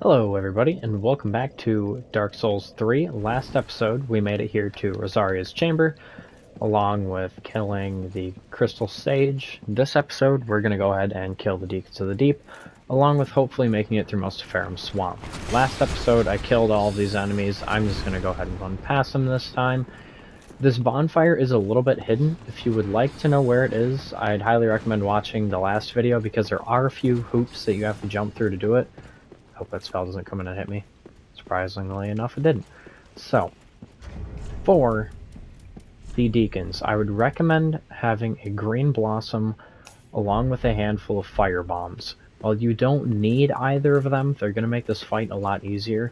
Hello everybody, and welcome back to Dark Souls 3. Last episode, we made it here to Rosaria's chamber, along with killing the Crystal Sage. This episode, we're going to go ahead and kill the Deacons of the Deep, along with hopefully making it through most of Farum Swamp. Last episode, I killed all of these enemies. I'm just going to go ahead and run past them this time. This bonfire is a little bit hidden. If you would like to know where it is, I'd highly recommend watching the last video, because there are a few hoops that you have to jump through to do it. Hope that spell doesn't come in and hit me. Surprisingly enough, it didn't. So, for the Deacons, I would recommend having a green blossom along with a handful of fire bombs. While you don't need either of them, they're going to make this fight a lot easier.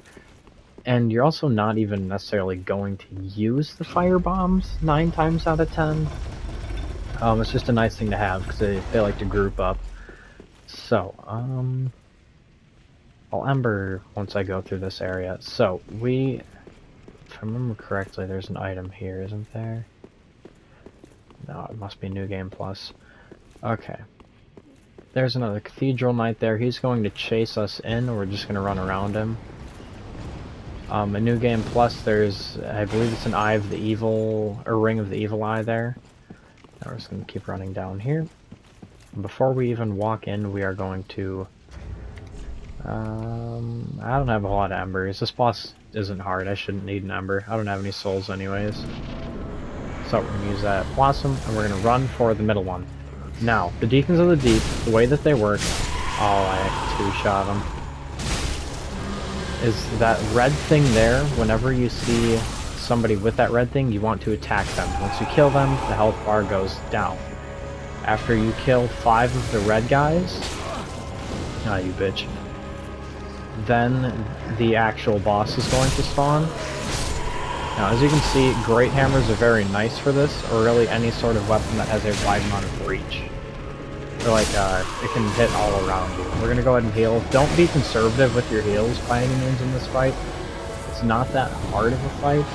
And you're also not even necessarily going to use the fire bombs 9 times out of 10. It's just a nice thing to have, because they like to group up. So, I'll ember once I go through this area. So, if I remember correctly, there's an item here, isn't there? No, it must be New Game Plus. Okay. There's another Cathedral Knight there. He's going to chase us in, or we're just going to run around him. A New Game Plus, there's, I believe it's an Eye of the Evil, or Ring of the Evil Eye there. Now we're just going to keep running down here. And before we even walk in, we are going to... I don't have a lot of embers. This boss isn't hard. I shouldn't need an ember. I don't have any souls anyways. So we're going to use that blossom, and we're going to run for the middle one. Now, the Deacons of the Deep, the way that they work... Oh, I two-shot them. Is that red thing there, whenever you see somebody with that red thing, you want to attack them. Once you kill them, the health bar goes down. After you kill 5 of the red guys... Ah, you bitch. Then the actual boss is going to spawn. Now, as you can see, great hammers are very nice for this, or really any sort of weapon that has a wide amount of reach. They're like, it can hit all around you. We're gonna go ahead and heal. Don't be conservative with your heals by any means in this fight. It's not that hard of a fight.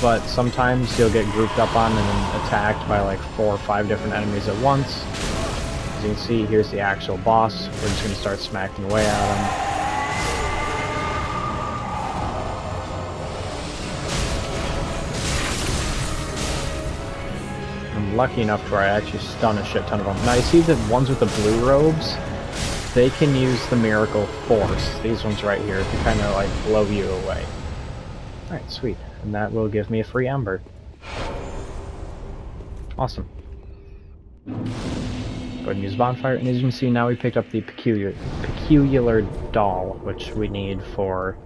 But sometimes you'll get grouped up on and then attacked by like 4 or 5 different enemies at once. As you can see, here's the actual boss. We're just going to start smacking away at him. I'm lucky enough to where I actually stun a shit ton of them. Now you see the ones with the blue robes? They can use the Miracle Force, these ones right here, to kind of like blow you away. Alright, sweet. And that will give me a free ember. Awesome. Go ahead and use bonfire, and as you can see now we picked up the peculiar doll, which we need for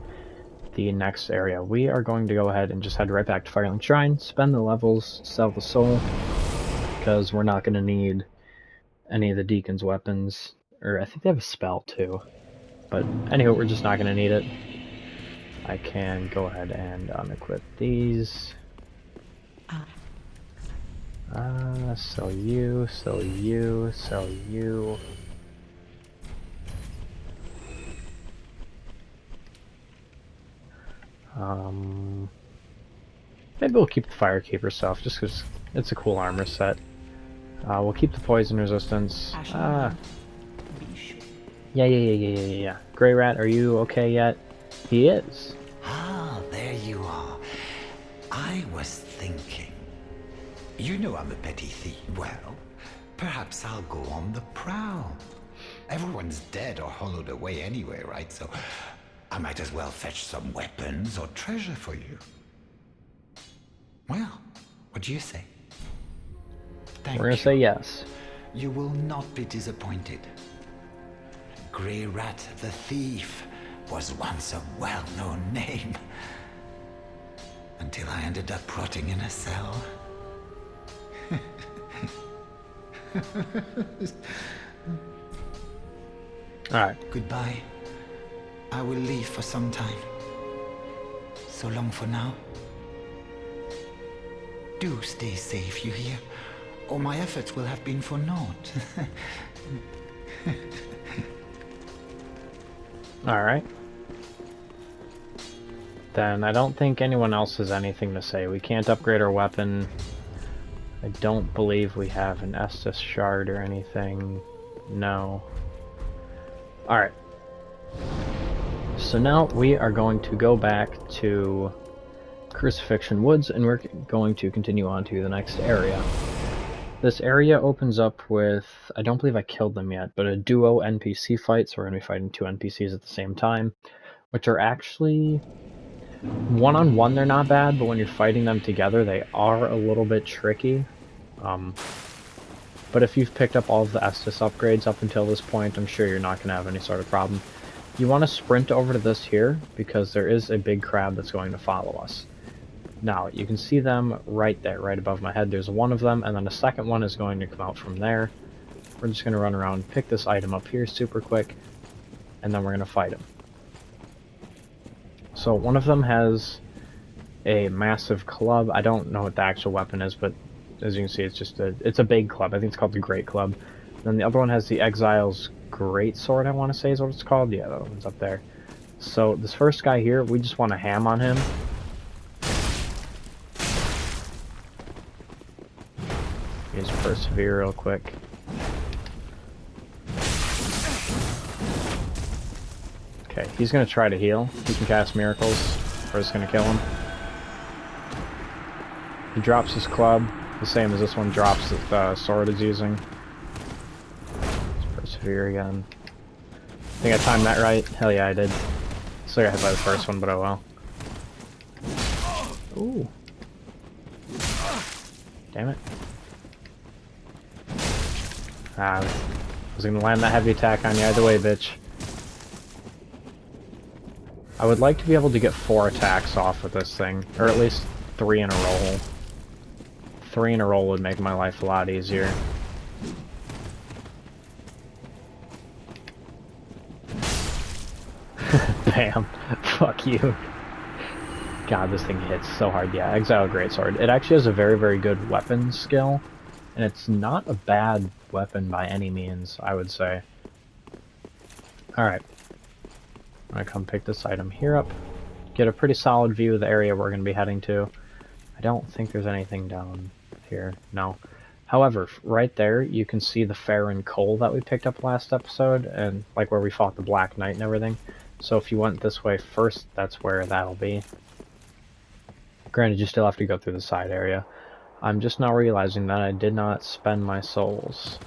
the next area. We are going to go ahead and just head right back to Firelink Shrine, spend the levels, sell the soul, because we're not going to need any of the Deacon's weapons, or I think they have a spell too, but anyway, we're just not going to need it. I can go ahead and unequip these. Sell you, sell you, sell you. Maybe we'll keep the Firekeeper stuff, just because it's a cool armor set. We'll keep the poison resistance. Yeah. Grey Rat, are you okay yet? He is. Ah, there you are. I was thinking. You know I'm a petty thief. Well, perhaps I'll go on the prowl. Everyone's dead or hollowed away anyway, right? So I might as well fetch some weapons or treasure for you. Well, what do you say? Thank We're gonna say yes. You will not be disappointed. Grey Rat the Thief was once a well-known name. Until I ended up rotting in a cell. Alright. Goodbye. I will leave for some time. So long for now. Do stay safe, you hear? Or my efforts will have been for naught. Alright. Then I don't think anyone else has anything to say. We can't upgrade our weapon. I don't believe we have an Estus shard or anything. No. Alright. So now we are going to go back to Crucifixion Woods, and we're going to continue on to the next area. This area opens up with, I don't believe I killed them yet, but a duo NPC fight, so we're going to be fighting 2 NPCs at the same time, which are actually, one-on-one they're not bad, but when you're fighting them together they are a little bit tricky. But if you've picked up all of the Estus upgrades up until this point, I'm sure you're not going to have any sort of problem. You want to sprint over to this here, because there is a big crab that's going to follow us. Now, you can see them right there, right above my head. There's one of them, and then a second one is going to come out from there. We're just going to run around, pick this item up here super quick, and then we're going to fight him. So one of them has a massive club. I don't know what the actual weapon is, but as you can see, it's a big club. I think it's called the Great Club. Then the other one has the Exile's Great Sword, I want to say is what it's called. Yeah, that one's up there. So this first guy here, we just want to ham on him. Use Persevere real quick. Okay, he's going to try to heal. He can cast miracles. We're just going to kill him. He drops his club, the same as this one drops the sword is using. Let's Persevere again. I think I timed that right. Hell yeah, I did. Still got hit by the first one, but oh well. Ooh. Damn it. I was gonna land that heavy attack on you either way, bitch. I would like to be able to get 4 attacks off with this thing, or at least 3 in a row. 3 in a row would make my life a lot easier. Bam. Fuck you. God, this thing hits so hard. Yeah, Exile Greatsword. It actually has a very, very good weapon skill, and it's not a bad weapon by any means, I would say. Alright. I'm gonna come pick this item here up, get a pretty solid view of the area we're gonna be heading to. I don't think there's anything down here, no. However, right there you can see the Farron coal that we picked up last episode, and like where we fought the Black Knight and everything. So if you went this way first, that's where that'll be. Granted, you still have to go through the side area. I'm just now realizing that I did not spend my souls.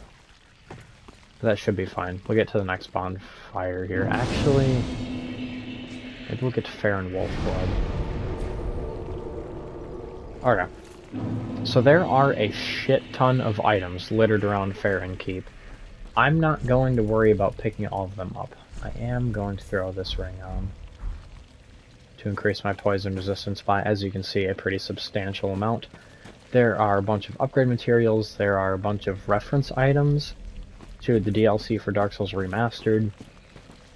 But that should be fine. We'll get to the next bonfire here. Actually, maybe we'll get to Farron Wolfblood. Okay. So there are a shit ton of items littered around Farron Keep. I'm not going to worry about picking all of them up. I am going to throw this ring on to increase my poison resistance by, as you can see, a pretty substantial amount. There are a bunch of upgrade materials, there are a bunch of reference items to the DLC for Dark Souls Remastered.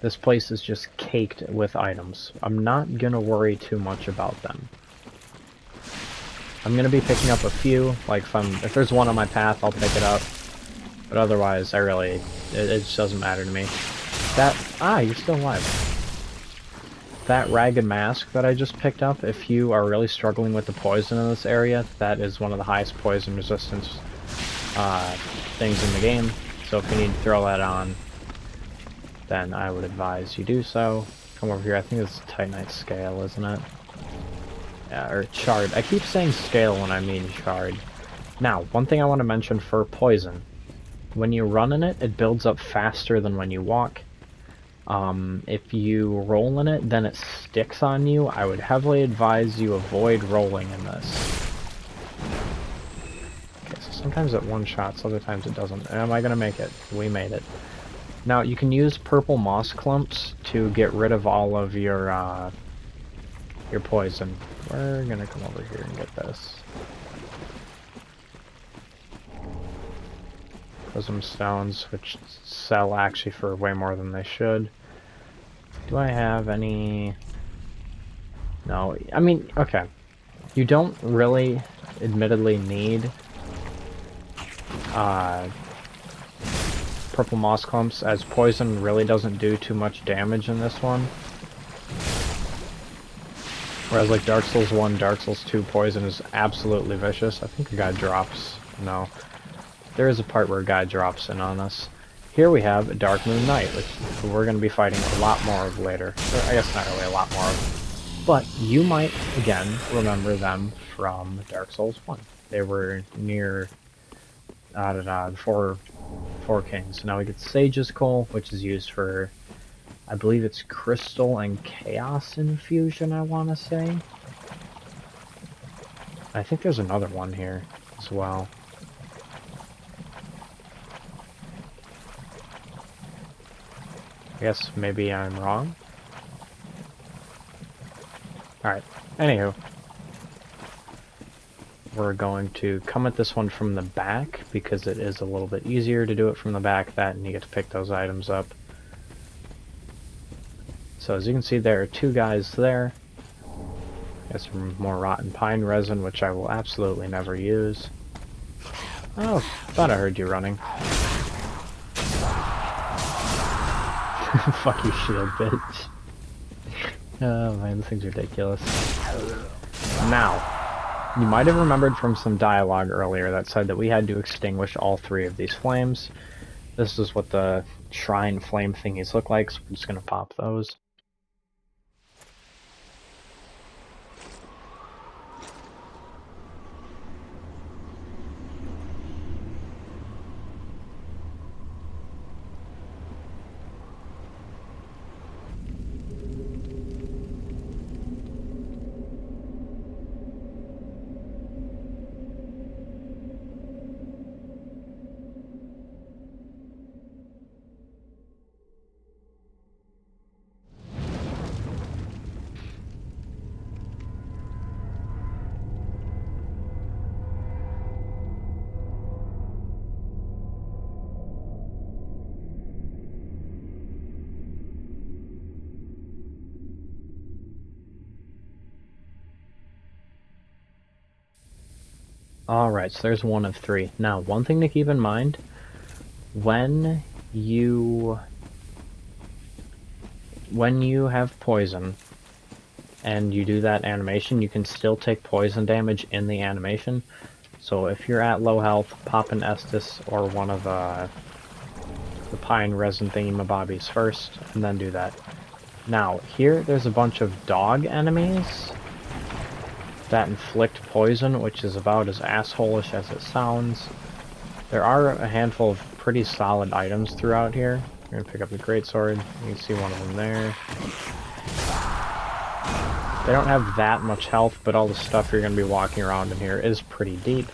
This place is just caked with items. I'm not gonna worry too much about them. I'm gonna be picking up a few, like if there's one on my path, I'll pick it up. But otherwise, it just doesn't matter to me. You're still alive. That Ragged Mask that I just picked up, if you are really struggling with the poison in this area, that is one of the highest poison resistance things in the game. So if you need to throw that on, then I would advise you do so. Come over here, I think it's Titanite Scale, isn't it? Yeah, or Shard. I keep saying Scale when I mean Shard. Now, one thing I want to mention for poison. When you run in it, it builds up faster than when you walk. If you roll in it, then it sticks on you. I would heavily advise you avoid rolling in this. Okay, so sometimes it one-shots, other times it doesn't. Am I gonna make it? We made it. Now, you can use purple moss clumps to get rid of all of your poison. We're gonna come over here and get this. Prism stones, which sell actually for way more than they should. Do I have any? No, I mean, okay. You don't really, admittedly, need purple moss clumps, as poison really doesn't do too much damage in this one. Whereas like Dark Souls 1, Dark Souls 2 poison is absolutely vicious. I think a guy drops. No. There is a part where a guy drops in on us. here we have a Dark Moon Knight, which we're going to be fighting a lot more of later. Or I guess not really a lot more of. But you might, again, remember them from Dark Souls 1. They were near the four kings. Now we get Sage's Coal, which is used for, I believe it's Crystal and Chaos Infusion, I want to say. I think there's another one here as well. I guess maybe I'm wrong. Alright, anywho. We're going to come at this one from the back because it is a little bit easier to do it from the back, and you get to pick those items up. So as you can see, there are two guys there. Got some more rotten pine resin, which I will absolutely never use. Oh, thought I heard you running. Fuck you, shield, bitch. Oh man, this thing's ridiculous. Now, you might have remembered from some dialogue earlier that said that we had to extinguish all three of these flames. This is what the shrine flame thingies look like, so we're just gonna pop those. Alright, so there's one of three. Now, one thing to keep in mind, when you have poison, and you do that animation, you can still take poison damage in the animation. So if you're at low health, pop an Estus or one of the pine resin thingy-mabobbies first, and then do that. Now, here, there's a bunch of dog enemies that inflict poison, which is about as asshole-ish as it sounds. There are a handful of pretty solid items throughout here. We're gonna pick up the greatsword. You can see one of them there. They don't have that much health, but all the stuff you're gonna be walking around in here is pretty deep.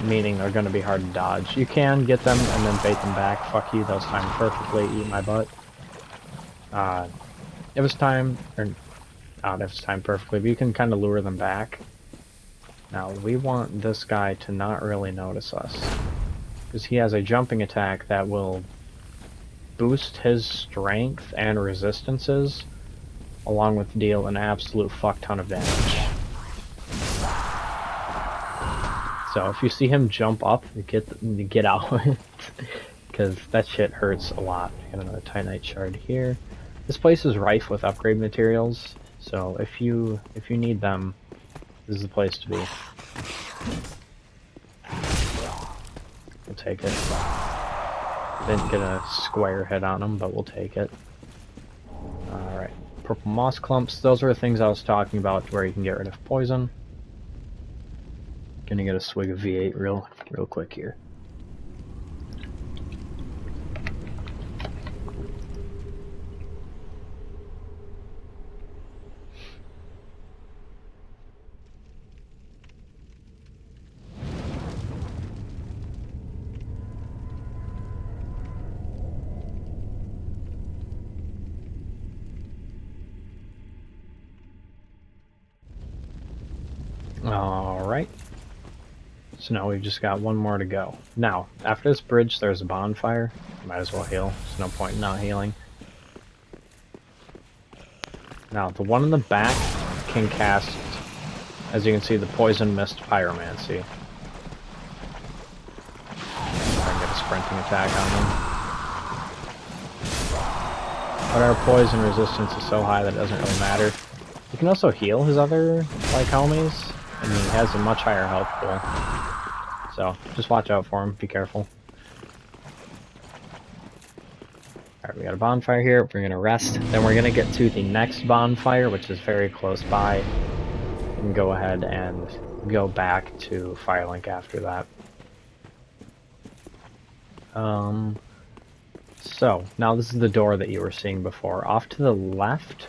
Meaning they're gonna be hard to dodge. You can get them and then bait them back. Fuck you, that was timed perfectly. Eat my butt. It was timed, or not if it's timed perfectly, but you can kind of lure them back. Now, we want this guy to not really notice us, because he has a jumping attack that will boost his strength and resistances, along with deal an absolute fuck ton of damage. So if you see him jump up, get out, because that shit hurts a lot. Got another Titanite shard here. This place is rife with upgrade materials, so if you need them, this is the place to be. We'll take it. Didn't get a square hit on them, but we'll take it. Alright. Purple moss clumps, those are the things I was talking about where you can get rid of poison. Gonna get a swig of V8 real quick here. Alright. So now we've just got one more to go. Now, after this bridge there's a bonfire. Might as well heal. There's no point in not healing. Now, the one in the back can cast, as you can see, the Poison Mist Pyromancy. Try and get a sprinting attack on them. But our poison resistance is so high that it doesn't really matter. You can also heal his other, like, homies. I mean, he has a much higher health pool. So just watch out for them. Be careful. Alright, we got a bonfire here. We're gonna rest. Then we're gonna get to the next bonfire, which is very close by. And go ahead and go back to Firelink after that. So now this is the door that you were seeing before. Off to the left,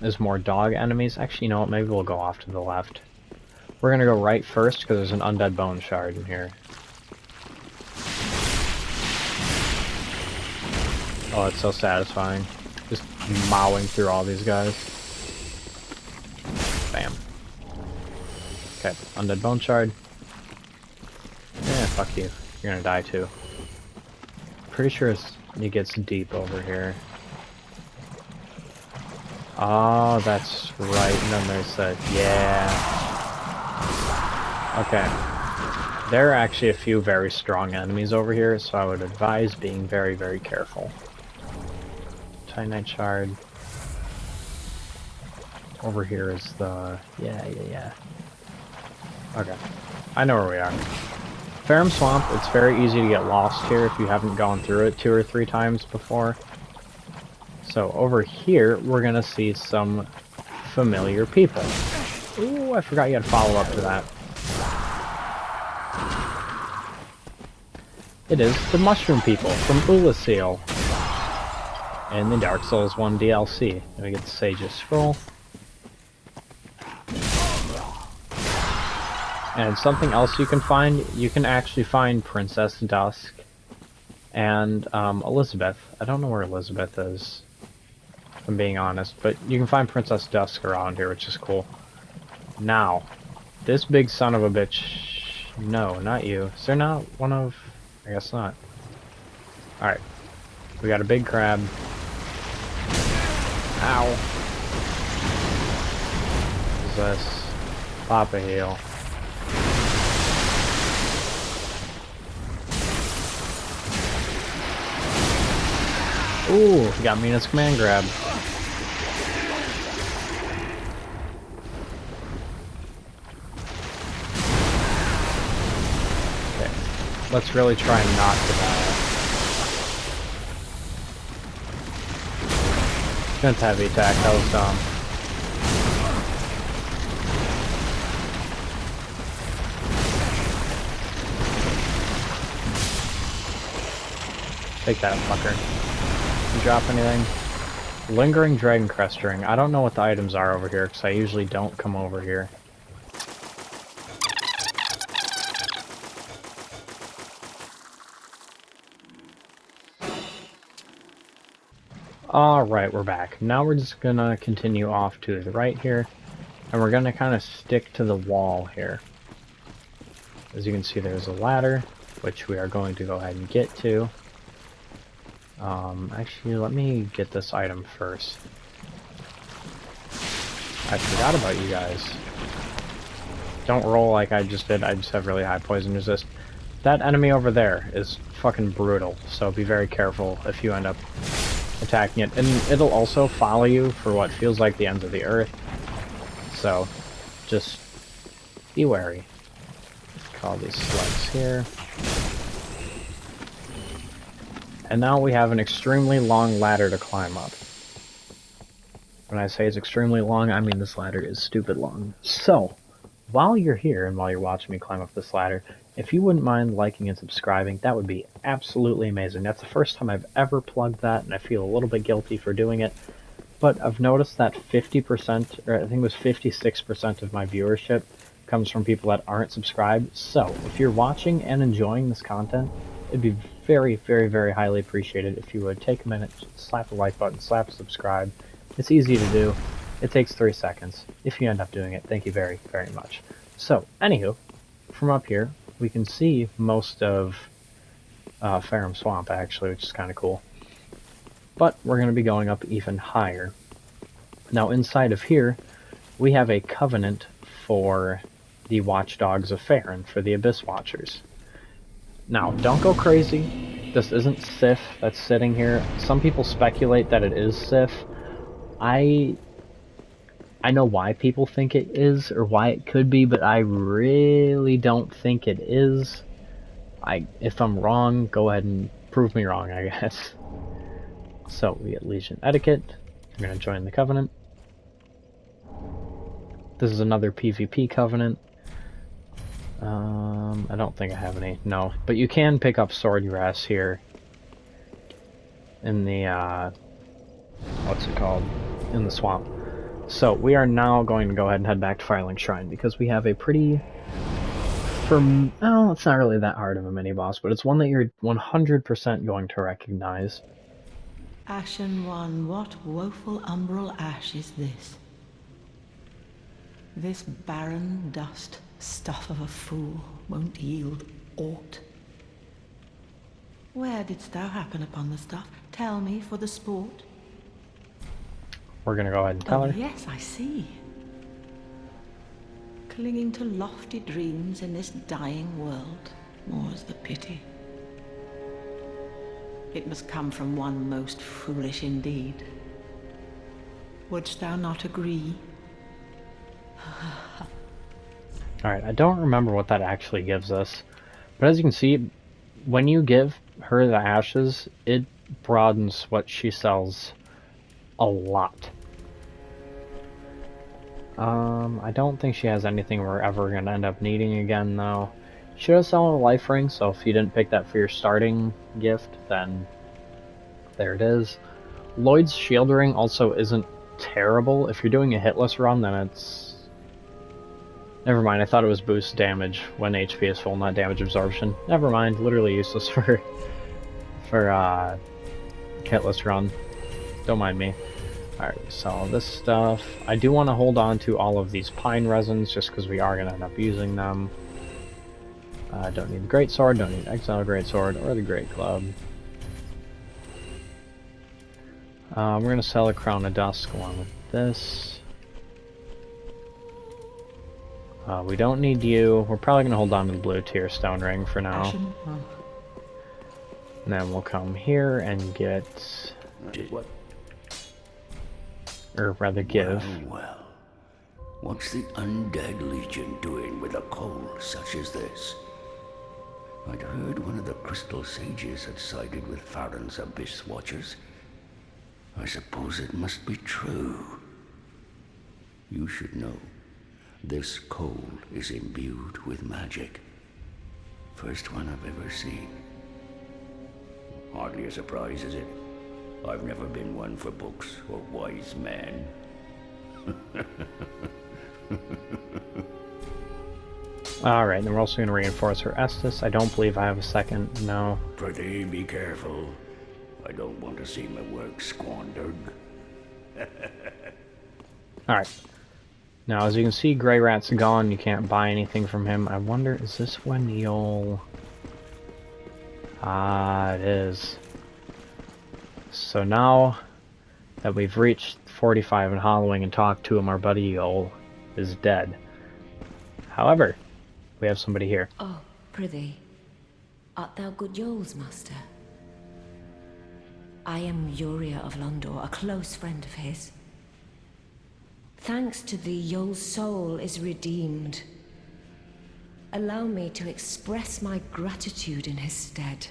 is more dog enemies. Actually, you know what? Maybe we'll go off to the left. We're gonna go right first because there's an undead bone shard in here. Oh, it's so satisfying. Just mowing through all these guys. Bam. Okay, undead bone shard. Yeah, fuck you. You're gonna die too. Pretty sure it gets deep over here. Oh, that's right. And then there's that. Yeah. Okay. There are actually a few very strong enemies over here, so I would advise being very, very careful. Titanite shard. Over here is the... Yeah. Okay. I know where we are. Farum Swamp, it's very easy to get lost here if you haven't gone through it 2 or 3 times before. So over here, we're gonna see some familiar people. Ooh, I forgot you had to follow up to that. It is the Mushroom People from Ulasil in the Dark Souls 1 DLC. And we get the Sage's Scroll. And something else you can actually find Princess Dusk and Elizabeth. I don't know where Elizabeth is, if I'm being honest, but you can find Princess Dusk around here, which is cool. Now, this big son of a bitch... No, not you. Is there not one of... I guess not. Alright. We got a big crab. Ow. What is this? Papa heal. Ooh, got me in its command grab. Okay, let's really try and not to die. Shouldn't heavy attack, that was dumb. Take that, fucker. Drop anything? Lingering Dragon Crest Ring. I don't know what the items are over here because I usually don't come over here. Alright, we're back. Now we're just gonna continue off to the right here, and we're gonna kind of stick to the wall here. As you can see, there's a ladder, which we are going to go ahead and get to. Actually, let me get this item first. I forgot about you guys. Don't roll like I just did, I just have really high poison resist. That enemy over there is fucking brutal, so be very careful if you end up attacking it. And it'll also follow you for what feels like the ends of the earth. So, just be wary. Call these slugs here. And now we have an extremely long ladder to climb up. When I say it's extremely long, I mean this ladder is stupid long. So, while you're here and while you're watching me climb up this ladder, if you wouldn't mind liking and subscribing, that would be absolutely amazing. That's the first time I've ever plugged that, and I feel a little bit guilty for doing it. But I've noticed that 50%, or I think it was 56% of my viewership comes from people that aren't subscribed. So, if you're watching and enjoying this content, it'd be very, very, very highly appreciated if you would take a minute, slap the like button, slap subscribe. It's easy to do. It takes 3 seconds. If you end up doing it, thank you very, very much. So, anywho, from up here, we can see most of Farum Swamp, actually, which is kind of cool. But we're going to be going up even higher. Now, inside of here, we have a covenant for the Watchdogs of Faerun, for the Abyss Watchers. Now, don't go crazy. This isn't Sif that's sitting here. Some people speculate that it is Sif. I I know why people think it is, or why it could be, but I really don't think it is. If I'm wrong, go ahead and prove me wrong, I guess. So, we get Legion Etiquette. We're going to join the Covenant. This is another PvP Covenant. I don't think I have any. No. But you can pick up Sword Grass here. In the, what's it called? In the swamp. So, we are now going to go ahead and head back to Firelink Shrine, because we have a pretty... well, it's not really that hard of a mini-boss, but it's one that you're 100% going to recognize. Ashen one, what woeful umbral ash is this? This barren dust, stuff of a fool, won't yield aught. Where didst thou happen upon the stuff? Tell me for the sport. We're gonna go ahead and tell her. Yes, I see. Clinging to lofty dreams in this dying world, more's the pity. It must come from one most foolish indeed. Wouldst thou not agree? Alright, I don't remember what that actually gives us. But as you can see, when you give her the ashes, it broadens what she sells a lot. I don't think she has anything we're ever going to end up needing again, though. She does sell a life ring, so if you didn't pick that for your starting gift, then there it is. Lloyd's shield ring also isn't terrible. If you're doing a hitless run, then it's... Never mind, I thought it was boost damage when HP is full, not damage absorption. Never mind, literally useless for hitless run. Don't mind me. Alright, so this stuff... I do want to hold on to all of these pine resins, just because we are going to end up using them. Don't need the Greatsword, don't need Exile Greatsword, or the Great Club. We're going to sell a Crown of Dusk along with this. We don't need you. We're probably going to hold on to the blue tier stone ring for now. And then we'll come here and get... Did what? Or rather give. Well, what's the Undead Legion doing with a coal such as this? I'd heard one of the Crystal Sages had sided with Farron's Abyss Watchers. I suppose it must be true. You should know, this coal is imbued with magic. First one I've ever seen. Hardly a surprise, is it? I've never been one for books or wise men. Alright, then we're also going to reinforce her Estus. I don't believe I have a second, no. Prithee, be careful. I don't want to see my work squandered. Alright. Now, as you can see, Grey Rat's gone. You can't buy anything from him. I wonder, is this when you'll... Ah, it is. So now that we've reached 45 and Hollowing and talked to him, our buddy Yol is dead. However, we have somebody here. Oh, prithee, art thou good Yol's master? I am Uria of Londor, a close friend of his. Thanks to thee, Yol's soul is redeemed. Allow me to express my gratitude in his stead.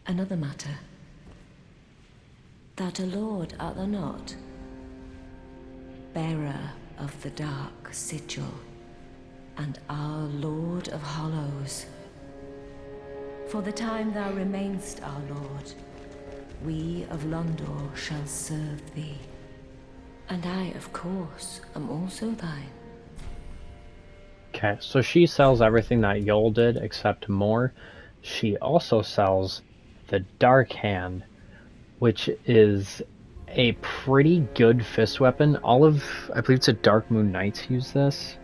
Another matter. Thou'rt a lord, art thou not? Bearer of the dark sigil, and our Lord of Hollows. For the time thou remainst our lord, we of Londor shall serve thee. And I, of course, am also thine. Okay, so she sells everything that Yol did, except more. She also sells the Dark Hand, which is a pretty good fist weapon. All of, I believe it's a Dark Moon Knights use this.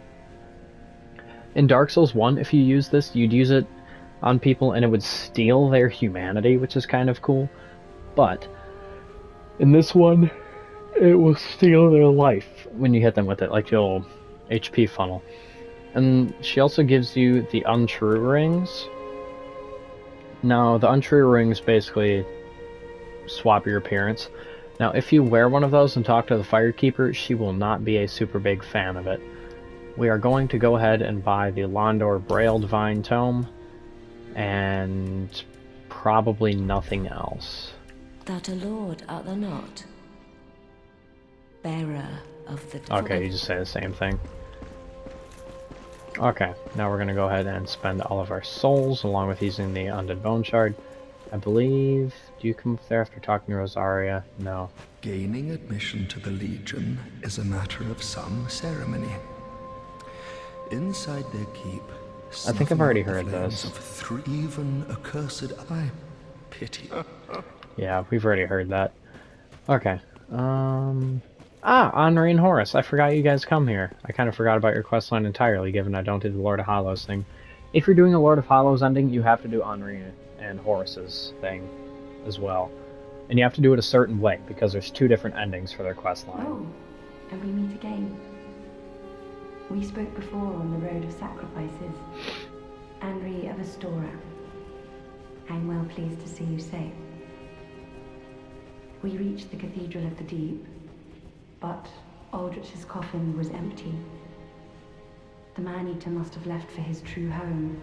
In Dark Souls 1, if you use this, you'd use it on people and it would steal their humanity, which is kind of cool. But in this one, it will steal their life when you hit them with it, like your HP funnel. And she also gives you the Untrue Rings. Now, the Untrue Rings basically swap your appearance. Now, if you wear one of those and talk to the Firekeeper, she will not be a super big fan of it. We are going to go ahead and buy the Londor Braille Divine Tome, and probably nothing else. That a lord art thou not? Bearer of the... Okay, you just say the same thing. Okay, now we're going to go ahead and spend all of our souls, along with using the Undead Bone Shard. I believe... Do you come up there after talking to Rosaria? No. Gaining admission to the Legion is a matter of some ceremony. Inside their keep, I think I've already heard this. Even accursed I pity. Yeah, we've already heard that. Okay. Henri and Horus. I forgot you guys come here. I kind of forgot about your questline entirely, given I don't do the Lord of Hollows thing. If you're doing a Lord of Hollows ending, you have to do Henri and Horus's thing as well. And you have to do it a certain way, because there's 2 different endings for their questline. Oh, and we meet again. We spoke before on the Road of Sacrifices. Henri of Astora. I'm well pleased to see you safe. We reached the Cathedral of the Deep, but Aldrich's coffin was empty. The man-eater must have left for his true home.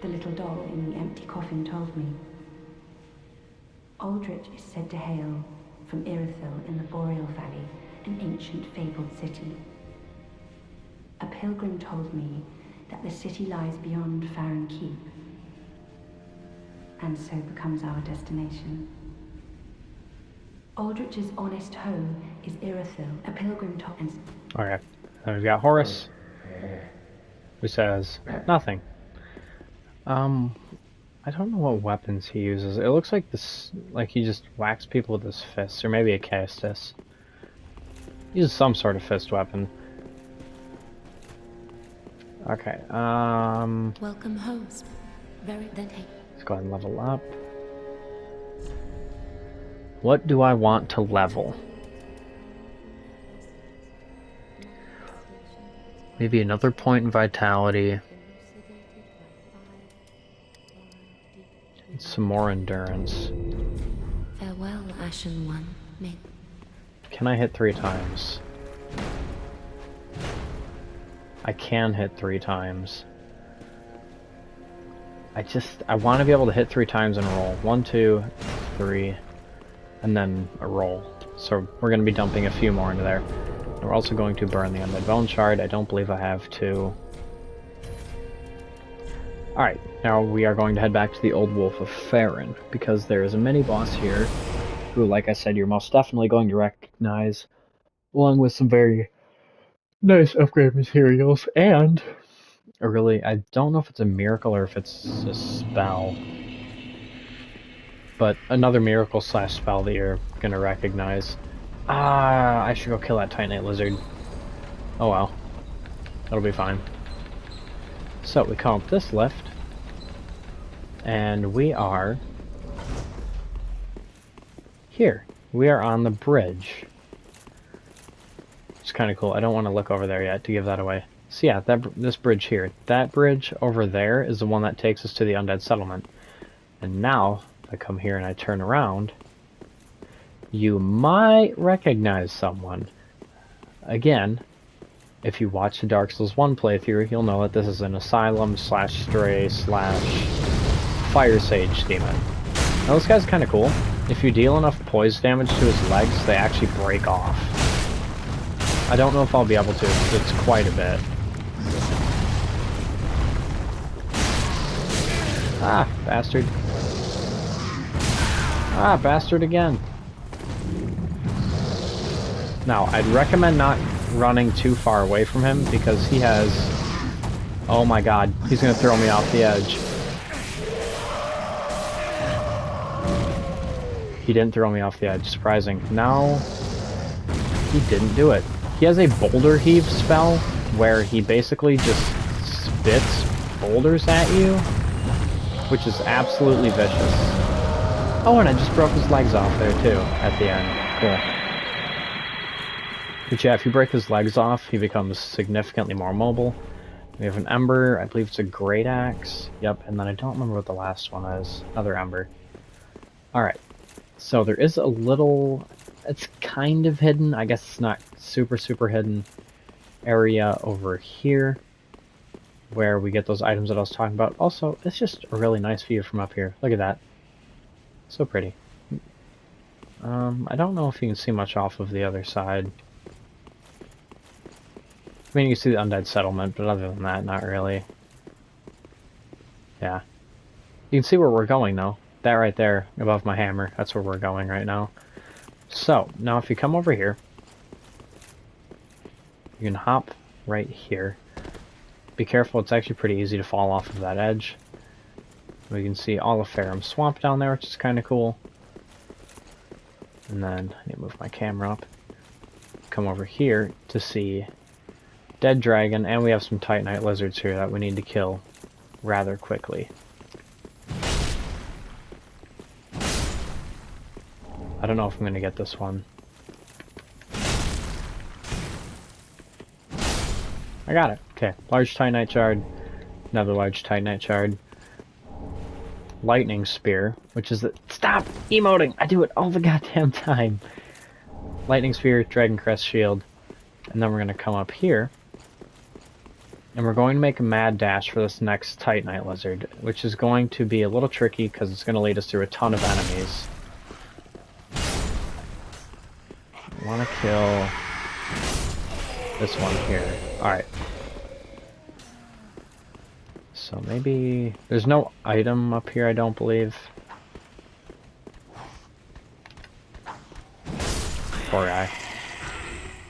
The little doll in the empty coffin told me. Aldrich is said to hail from Irithyll in the Boreal Valley, an ancient fabled city. A pilgrim told me that the city lies beyond Farron Keep, and so becomes our destination. Aldrich's honest home is Irithyll. A pilgrim told me. Okay, then we've got Horus, who says nothing. I don't know what weapons he uses. It looks like this, like he just whacks people with his fists, or maybe a Caestus. He uses some sort of fist weapon. Okay, Welcome host. Very then hey. let's go ahead and level up. What do I want to level? Maybe another point in vitality. And some more endurance. Farewell, Ashen One. Can I hit 3 times? I can hit 3 times. I want to be able to hit 3 times and roll. 1, 2, 3, and then a roll. So we're going to be dumping a few more into there. And we're also going to burn the Undead Bone Shard. I don't believe I have 2. Alright, now we are going to head back to the Old Wolf of Farron, because there is a mini-boss here, who, like I said, you're most definitely going to recognize, along with some very nice upgrade materials, and I don't know if it's a miracle or if it's a spell, but another miracle / spell that you're going to recognize. I should go kill that Titanite Lizard. Oh well, that'll be fine. So we come up this lift, and we are here. We are on the bridge. It's kind of cool. I don't want to look over there yet to give that away. So yeah, this bridge here. That bridge over there is the one that takes us to the Undead Settlement. And now, if I come here and I turn around, you might recognize someone. Again, if you watch the Dark Souls 1 playthrough, you'll know that this is an Asylum / Stray / Fire Sage demon. Now this guy's kind of cool. If you deal enough poise damage to his legs, they actually break off. I don't know if I'll be able to, because it's quite a bit. Ah, bastard. Ah, bastard again. Now, I'd recommend not running too far away from him, because he has... Oh my god, he's gonna throw me off the edge. He didn't throw me off the edge, surprising. No, he didn't do it. He has a boulder heave spell, where he basically just spits boulders at you, which is absolutely vicious. Oh, and I just broke his legs off there too, at the end. Cool. But yeah, if you break his legs off, he becomes significantly more mobile. We have an Ember, I believe it's a Great Axe. Yep, and then I don't remember what the last one is. Another Ember. Alright. So there is a little, it's kind of hidden, I guess it's not super hidden, area over here where we get those items that I was talking about. Also, it's just a really nice view from up here. Look at that. So pretty. I don't know if you can see much off of the other side. I mean, you can see the undead settlement, but other than that, not really. Yeah. You can see where we're going, though. That right there, above my hammer, that's where we're going right now. So, now if you come over here, you can hop right here. Be careful, it's actually pretty easy to fall off of that edge. We can see all of Farum Swamp down there, which is kind of cool. And then, I need to move my camera up. Come over here to see Dead Dragon, and we have some Titanite Lizards here that we need to kill rather quickly. I don't know if I'm going to get this one. I got it. Okay, large Titanite Shard, another large Titanite Shard. Lightning Spear, which is the— stop emoting! I do it all the goddamn time! Lightning Spear, Dragon Crest Shield, and then we're going to come up here, and we're going to make a mad dash for this next Titanite Lizard, which is going to be a little tricky because it's going to lead us through a ton of enemies. I want to kill this one here. Alright. So maybe... there's no item up here, I don't believe. Poor guy.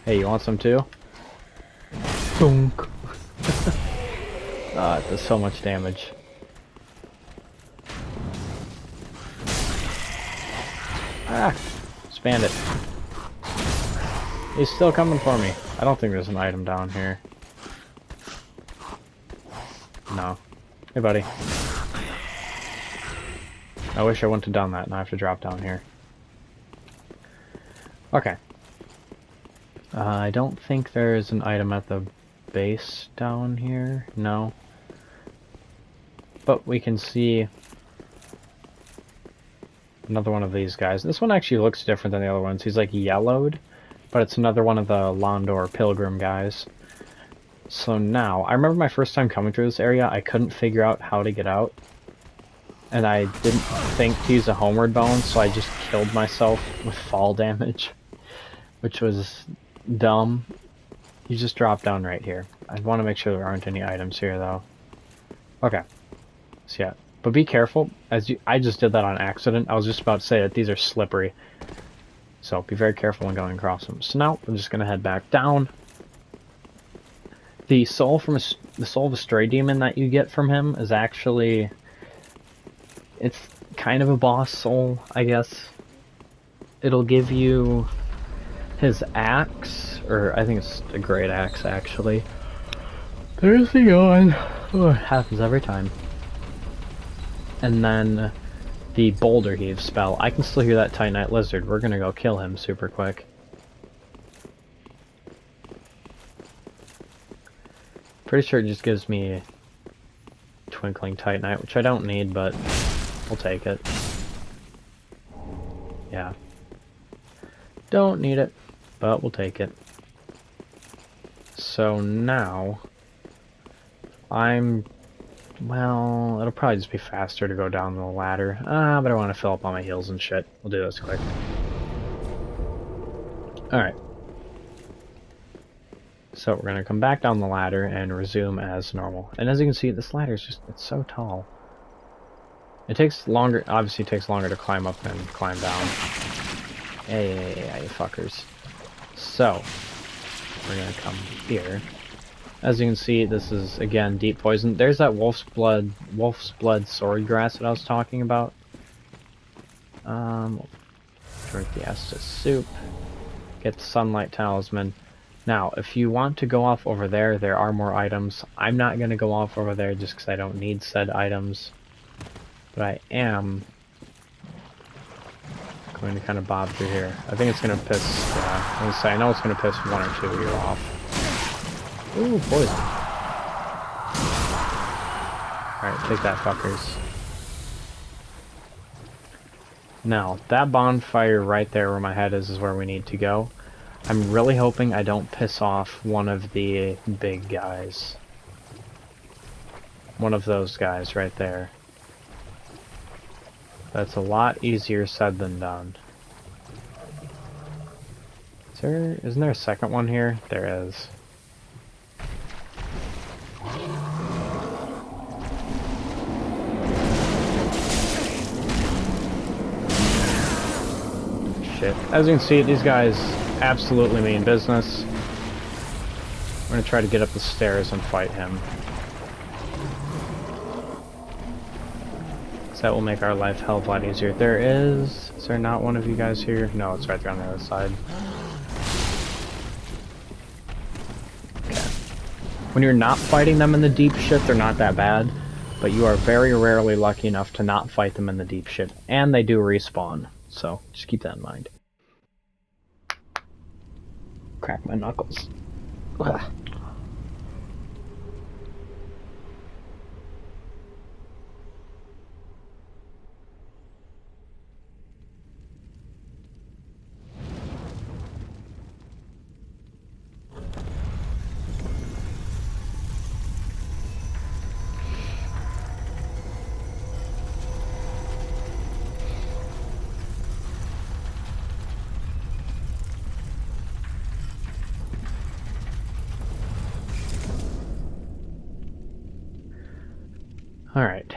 Hey, you want some too? Dunk. Ah, it does so much damage. Ah! Expand it. He's still coming for me. I don't think there's an item down here. No. Hey, buddy. I wish I wouldn't have done that. Now I have to drop down here. Okay. I don't think there's an item at the base down here. No. But we can see another one of these guys. This one actually looks different than the other ones. He's like yellowed, but it's another one of the Londor Pilgrim guys. So now, I remember my first time coming through this area, I couldn't figure out how to get out. And I didn't think to use a homeward bone, so I just killed myself with fall damage. Which was dumb. You just drop down right here. I want to make sure there aren't any items here, though. Okay. So yeah. But be careful, I just did that on accident. I was just about to say that these are slippery. So be very careful when going across them. So now, I'm just going to head back down. The soul from the soul of a stray demon that you get from him is actually, it's kind of a boss soul, I guess. It'll give you his axe, or I think it's a great axe actually. There's the yawn. Oh, it happens every time. And then the Boulder Heave spell. I can still hear that Titanite Lizard. We're gonna go kill him super quick. Pretty sure it just gives me Twinkling Titanite, which I don't need, but we'll take it. Yeah. Don't need it, but we'll take it. So now, well, it'll probably just be faster to go down the ladder. But I want to fill up all my heals and shit. We'll do this quick. Alright. So we're going to come back down the ladder and resume as normal. And as you can see, this ladder is just, it's so tall. It takes longer, obviously it takes longer to climb up than climb down. Hey, you fuckers. So, we're going to come here. As you can see, this is, again, deep poison. There's that wolf's blood sword grass that I was talking about. Drink the Estus soup. Get the sunlight talisman. Now, if you want to go off over there, there are more items. I'm not going to go off over there just because I don't need said items. But I am going to kind of bob through here. I think it's going to piss, I'm going to say, I know it's going to piss one or two of you off. Ooh, poison. Alright, take that, fuckers. Now, that bonfire right there where my head is where we need to go. I'm really hoping I don't piss off one of the big guys. One of those guys right there. That's a lot easier said than done. Isn't there a second one here? There is. Shit. As you can see, these guys absolutely mean business. I'm gonna try to get up the stairs and fight him. So that will make our life hell of a lot easier. Is there not one of you guys here? No, it's right there on the other side. Okay. When you're not fighting them in the deep shit, they're not that bad. But you are very rarely lucky enough to not fight them in the deep shit. And they do respawn. So, just keep that in mind. Crack my knuckles. Ugh. Alright.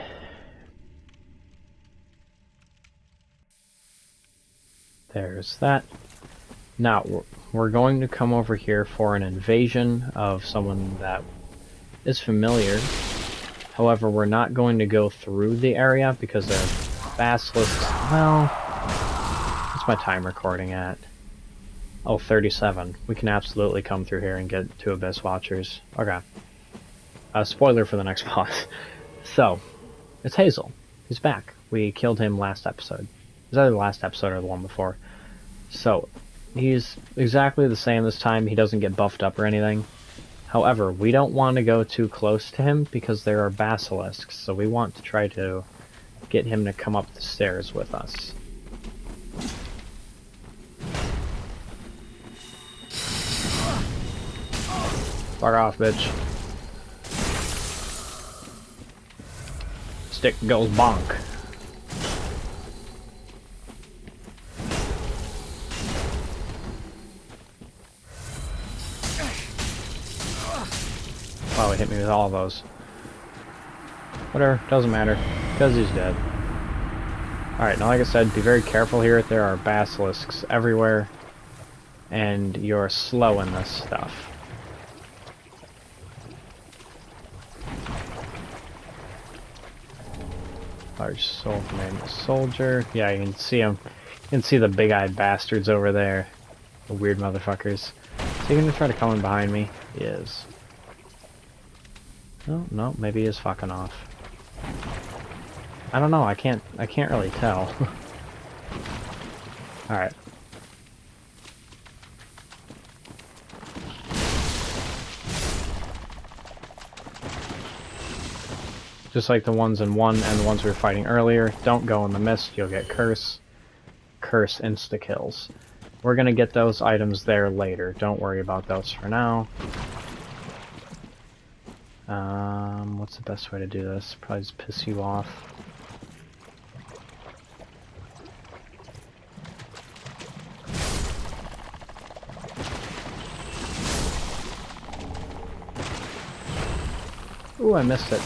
There's that. Now, we're going to come over here for an invasion of someone that is familiar. However, we're not going to go through the area because they're basilisks. Well, what's my time recording at? Oh, 37. We can absolutely come through here and get to Abyss Watchers. Okay. Spoiler for the next boss. So, it's Hazel. He's back. We killed him last episode. It was either the last episode or the one before. So, he's exactly the same this time. He doesn't get buffed up or anything. However, we don't want to go too close to him because there are basilisks. So we want to try to get him to come up the stairs with us. Fuck off, bitch. Stick goes bonk. Wow, he hit me with all of those. Whatever, doesn't matter, because he's dead. Alright, now like I said, be very careful here. There are basilisks everywhere, and you're slow in this stuff. Large soul named soldier. Yeah, you can see him. You can see the big-eyed bastards over there. The weird motherfuckers. Is he gonna try to come in behind me? He is. Oh, no, maybe he is fucking off. I don't know, I can't really tell. Alright. Just like the ones in 1 and the ones we were fighting earlier, don't go in the mist, you'll get curse. Curse insta-kills. We're gonna get those items there later, don't worry about those for now. What's the best way to do this? Probably just piss you off. Ooh, I missed it.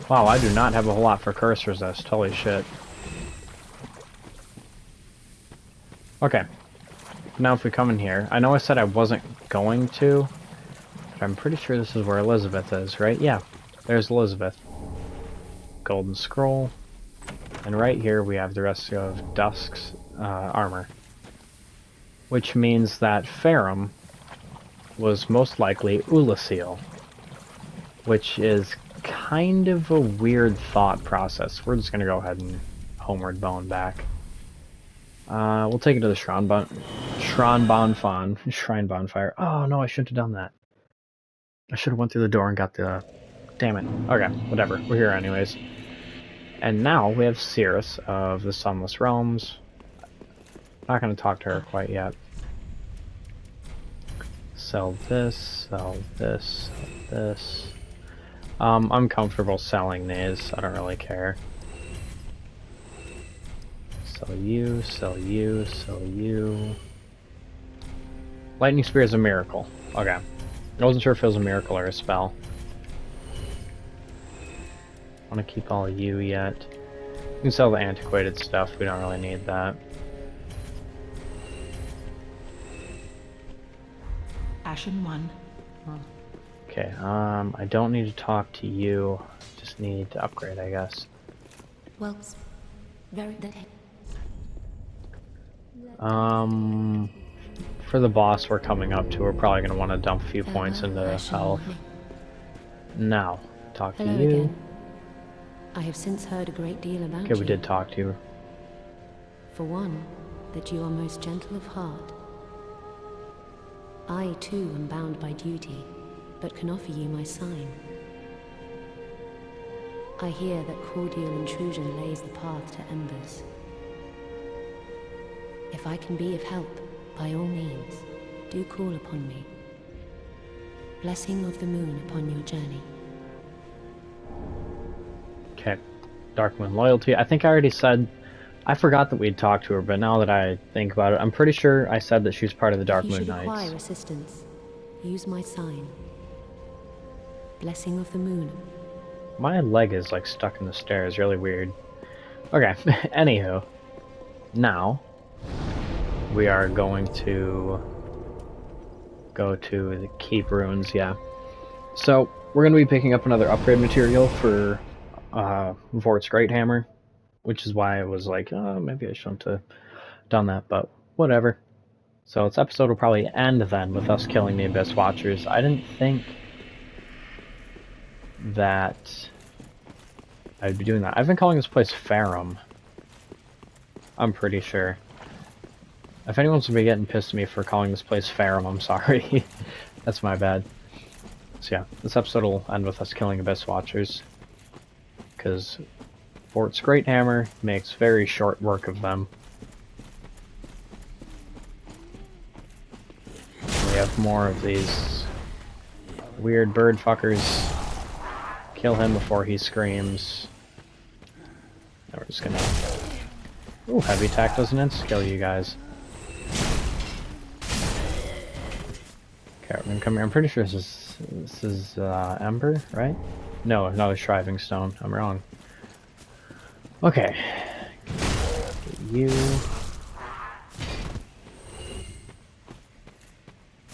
Wow, I do not have a whole lot for curse resist. Holy shit. Okay. Now if we come in here, I know I said I wasn't going to, but I'm pretty sure this is where Elizabeth is, right? Yeah, there's Elizabeth. Golden scroll. And right here we have the rest of Dusk's armor. Which means that Farum was most likely Ulasil. Which is kind of a weird thought process. We're just gonna go ahead and homeward bone back. We'll take it to the Shrine Bonfire. Oh no, I shouldn't have done that. I should have went through the door and got the Damn it. Okay, whatever. We're here anyways. And now we have Cirrus of the Sunless Realms. Not going to talk to her quite yet. Sell this, sell this, sell this. I'm comfortable selling these. I don't really care. Sell you, sell you, sell you. Lightning Spear is a miracle. Okay. I wasn't sure if it was a miracle or a spell. I want to keep all of you yet. You can sell the antiquated stuff. We don't really need that. Ashen 1. Okay, I don't need to talk to you. Just need to upgrade, I guess. Well, very that. For the boss we're coming up to, we're probably going to want to dump a few points into health. Now, talk to Hello you. again. I have since heard a great deal about Okay, you. we did talk to you. For one, that you are most gentle of heart. I, too, am bound by duty, but can offer you my sign. I hear that cordial intrusion lays the path to embers. If I can be of help, by all means, do call upon me. Blessing of the moon upon your journey. Okay, Dark Moon Loyalty. I think I already said... I forgot that we'd talked to her, but now that I think about it, I'm pretty sure I said that she was part of the Dark If you Moon should Knights. require assistance, use my sign. Blessing of the moon. My leg is like stuck in the stairs, really weird. Okay, anywho. Now, we are going to go to the Keep Ruins, yeah. So, we're going to be picking up another upgrade material for Vort's Great Hammer, which is why I was like, oh, maybe I shouldn't have done that, but whatever. So this episode will probably end then with us killing the Abyss Watchers. I didn't think that I'd be doing that. I've been calling this place Farum. I'm pretty sure. If anyone's gonna be getting pissed at me for calling this place Farum, I'm sorry. That's my bad. So yeah, this episode will end with us killing Abyss Watchers. Because Vort's Great Hammer makes very short work of them. We have more of these weird bird fuckers. Kill him before he screams. And we're just gonna... Ooh, heavy attack doesn't insta-kill you guys. Okay, we're gonna come here. I'm pretty sure this is Ember, right? No, another Shriving Stone. I'm wrong. Okay. Get you.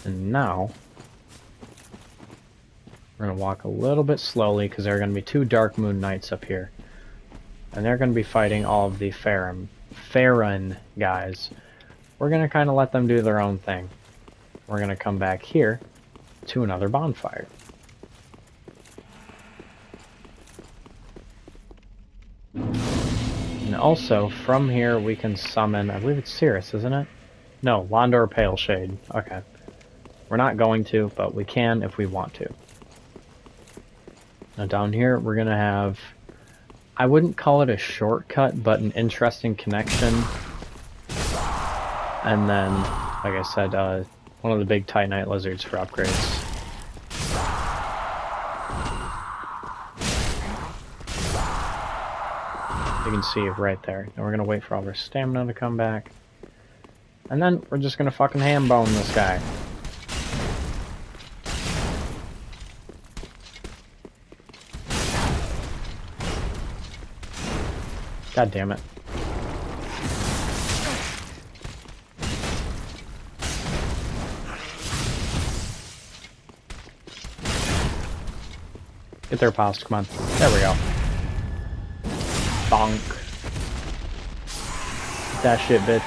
And now, we're going to walk a little bit slowly because there are going to be two Dark Moon Knights up here. And they're going to be fighting all of the Farron guys. We're going to kind of let them do their own thing. We're going to come back here to another bonfire. And also, from here we can summon, I believe it's Cirrus, isn't it? No, Londor Paleshade. Okay. We're not going to, but we can if we want to. Now down here we're going to have, I wouldn't call it a shortcut, but an interesting connection. And then, like I said, one of the big Titanite lizards for upgrades. You can see it right there. Now we're gonna wait for all their stamina to come back. And then we're just gonna fucking ham bone this guy. God damn it. Get there, Post. Come on. There we go. Bonk. That shit, bitch.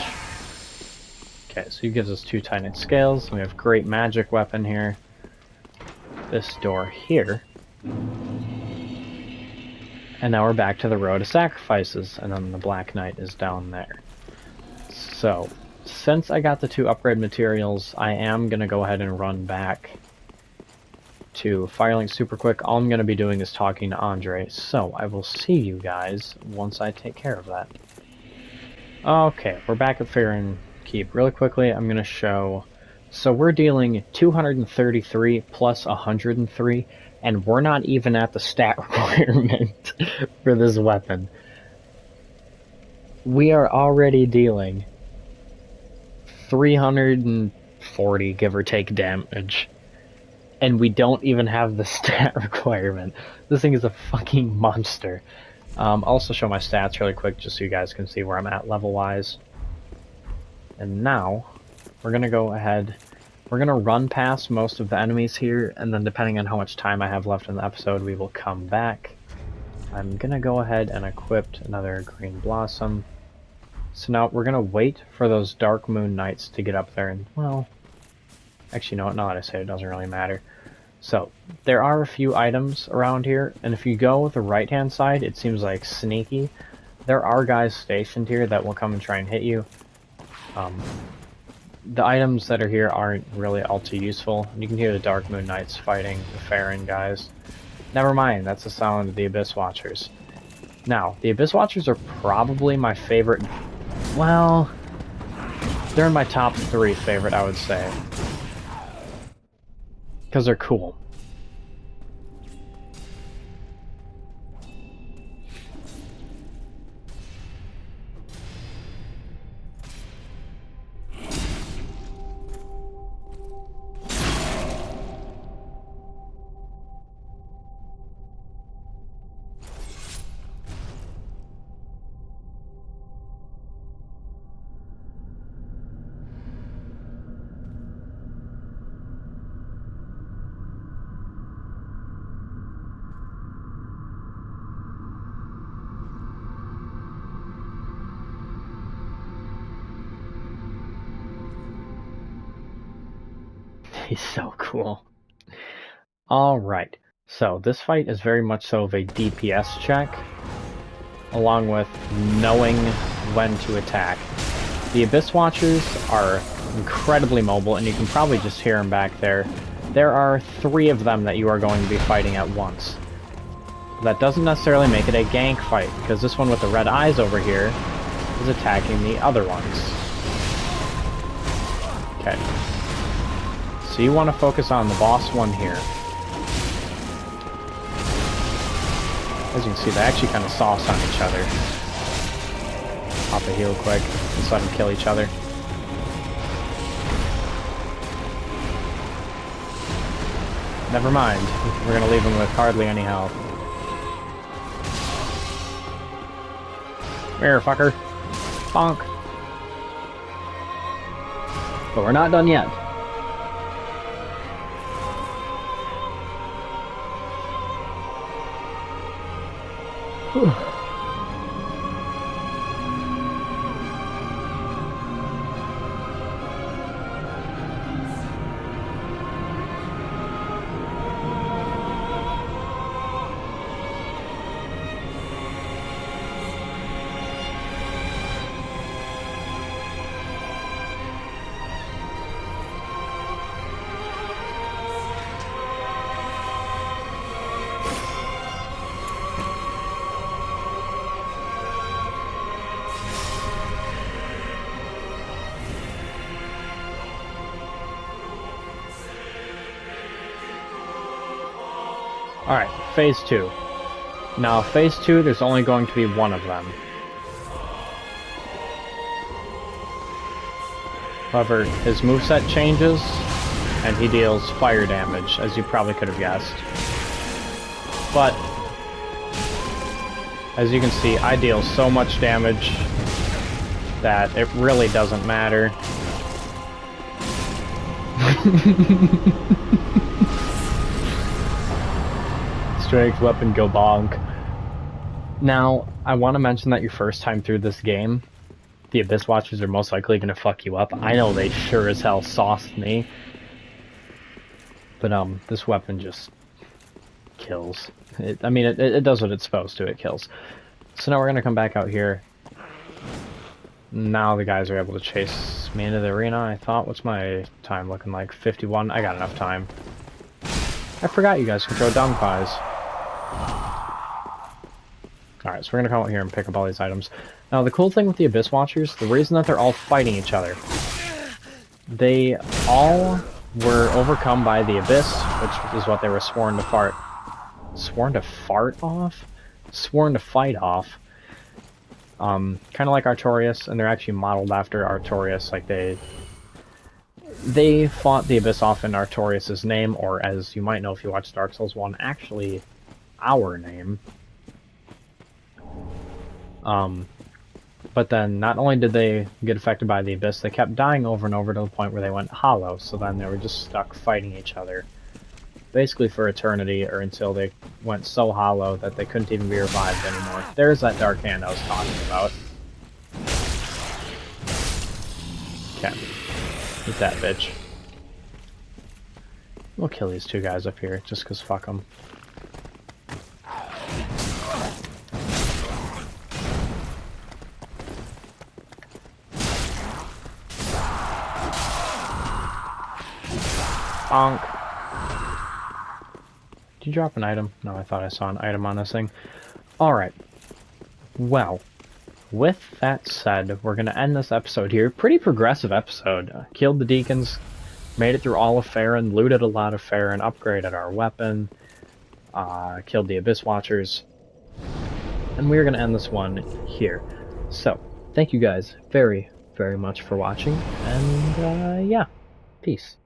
Okay, so he gives us 2 Titanite scales. We have great magic weapon here. This door here. And now we're back to the Road of Sacrifices, and then the Black Knight is down there. So, since I got the 2 upgrade materials, I am going to go ahead and run back to Firelink super quick. All I'm going to be doing is talking to Andre, so I will see you guys once I take care of that. Okay, we're back at Fair Keep. Really quickly, I'm going to show... So we're dealing 233 plus 103, and we're not even at the stat requirement for this weapon. We are already dealing 340, give or take, damage. And we don't even have the stat requirement. This thing is a fucking monster. I'll also show my stats really quick just so you guys can see where I'm at level-wise. And now, we're going to go ahead, we're going to run past most of the enemies here, and then depending on how much time I have left in the episode, we will come back. I'm going to go ahead and equip another green blossom. So now we're going to wait for those Dark Moon Knights to get up there, and, well, actually, you know what, now that I say it, doesn't really matter. So, there are a few items around here, and if you go the right-hand side, it seems like sneaky. There are guys stationed here that will come and try and hit you. The items that are here aren't really all too useful. You can hear the Dark Moon Knights fighting the Farron guys. Never mind, that's the sound of the Abyss Watchers. Now, the Abyss Watchers are probably my favorite... Well, they're in my top 3 favorite, I would say. Because they're cool. He's so cool. Alright, so this fight is very much so of a DPS check, along with knowing when to attack. The Abyss Watchers are incredibly mobile, and you can probably just hear them back there. There are 3 of them that you are going to be fighting at once. That doesn't necessarily make it a gank fight, because this one with the red eyes over here is attacking the other ones. Okay. So you want to focus on the boss one here. As you can see, they actually kind of sauce on each other. Pop a heal quick, just let them kill each other. Never mind, we're going to leave them with hardly any health. Here, fucker. Bonk. But we're not done yet. Whew. Alright, Phase 2. Now, Phase 2, there's only going to be one of them. However, his moveset changes, and he deals fire damage, as you probably could have guessed. But, as you can see, I deal so much damage that it really doesn't matter. Strength weapon, go bonk. Now, I want to mention that your first time through this game, the Abyss Watchers are most likely going to fuck you up. I know they sure as hell sauced me. But, this weapon just kills. It does what it's supposed to, it kills. So now we're going to come back out here. Now the guys are able to chase me into the arena, I thought. What's my time looking like? 51? I got enough time. I forgot you guys can throw dung pies. Alright, so we're gonna come out here and pick up all these items. Now, the cool thing with the Abyss Watchers, the reason that they're all fighting each other, they all were overcome by the Abyss, which is what they were sworn to fight off? Sworn to fight off. Kind of like Artorias, and they're actually modeled after Artorias, like they fought the Abyss off in Artorias' name, or as you might know if you watch Dark Souls 1, actually our name. But then, not only did they get affected by the Abyss, they kept dying over and over to the point where they went hollow, so then they were just stuck fighting each other. Basically for eternity, or until they went so hollow that they couldn't even be revived anymore. There's that dark hand I was talking about. Okay. Eat that bitch. We'll kill these two guys up here, just cause fuck them. Bonk. Did you drop an item? No, I thought I saw an item on this thing. Alright. Well, with that said, we're going to end this episode here. Pretty progressive episode. Killed the Deacons, made it through all of Farron, looted a lot of Farron, upgraded our weapon, killed the Abyss Watchers, and we're going to end this one here. So, thank you guys very, very much for watching, and yeah, peace.